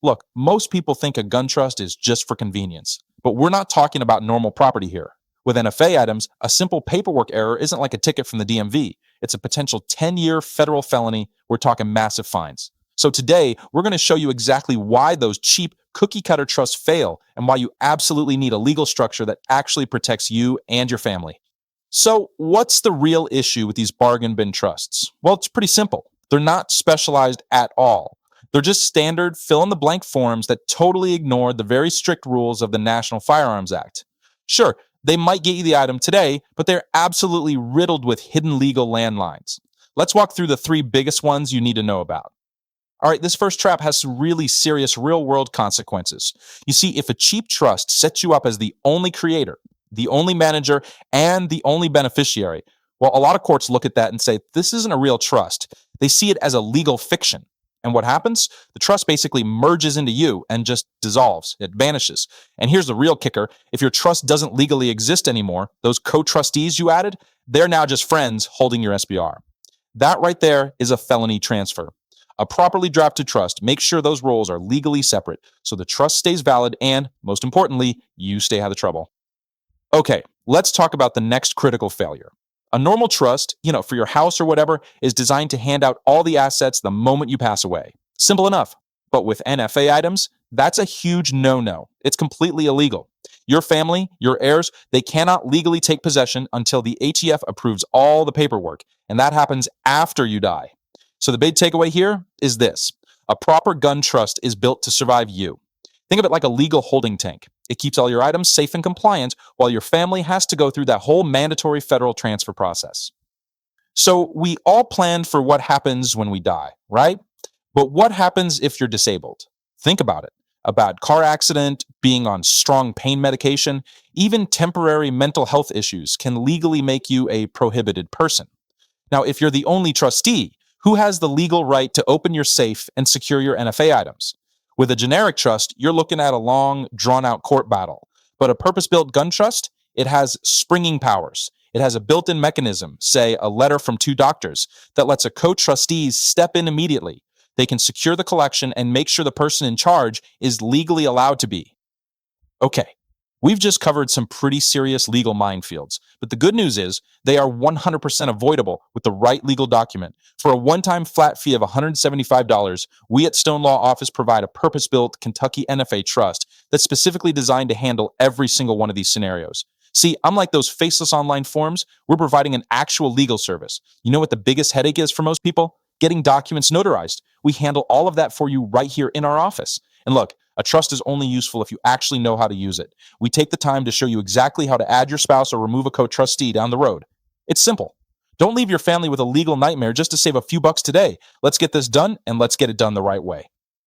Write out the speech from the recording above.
Look, most people think a gun trust is just for convenience, but we're not talking about normal property here. With NFA items, a simple paperwork error isn't like a ticket from the DMV. It's a potential 10-year federal felony. We're talking massive fines. So today, we're going to show you exactly why those cheap cookie-cutter trusts fail and why you absolutely need a legal structure that actually protects you and your family. So what's the real issue with these bargain bin trusts? Well, it's pretty simple. They're not specialized at all. They're just standard fill-in-the-blank forms that totally ignore the very strict rules of the National Firearms Act. Sure, they might get you the item today, but they're absolutely riddled with hidden legal landmines. Let's walk through the 3 biggest ones you need to know about. All right, this first trap has some really serious real-world consequences. You see, if a cheap trust sets you up as the only creator, the only manager, and the only beneficiary, well, a lot of courts look at that and say, this isn't a real trust. They see it as a legal fiction. And what happens? The trust basically merges into you and just dissolves. It vanishes. And here's the real kicker. If your trust doesn't legally exist anymore, those co-trustees you added, they're now just friends holding your SBR. That right there is a felony transfer. A properly drafted trust makes sure those roles are legally separate so the trust stays valid and, most importantly, you stay out of trouble. Okay, let's talk about the next critical failure. A normal trust, for your house or whatever, is designed to hand out all the assets the moment you pass away. Simple enough. But with NFA items, that's a huge no-no. It's completely illegal. Your family, your heirs, they cannot legally take possession until the HEF approves all the paperwork, and that happens after you die. So the big takeaway here is this. A proper gun trust is built to survive you. Think of it like a legal holding tank. It keeps all your items safe and compliant while your family has to go through that whole mandatory federal transfer process. So we all planned for what happens when we die, right? But what happens if you're disabled? Think about it. A bad car accident, being on strong pain medication, even temporary mental health issues can legally make you a prohibited person. Now, if you're the only trustee, who has the legal right to open your safe and secure your NFA items? With a generic trust, you're looking at a long, drawn-out court battle. But a purpose-built gun trust, it has springing powers. It has a built-in mechanism, say a letter from 2 doctors, that lets a co-trustees step in immediately. They can secure the collection and make sure the person in charge is legally allowed to be. Okay, we've just covered some pretty serious legal minefields, but the good news is they are 100% avoidable with the right legal document. For a one-time flat fee of $175, we at Stone Law Office provide a purpose-built Kentucky NFA trust that's specifically designed to handle every single one of these scenarios. See, unlike those faceless online forms, we're providing an actual legal service. You know what the biggest headache is for most people? Getting documents notarized. We handle all of that for you right here in our office. And look, a trust is only useful if you actually know how to use it. We take the time to show you exactly how to add your spouse or remove a co-trustee down the road. It's simple. Don't leave your family with a legal nightmare just to save a few bucks today. Let's get this done, and let's get it done the right way.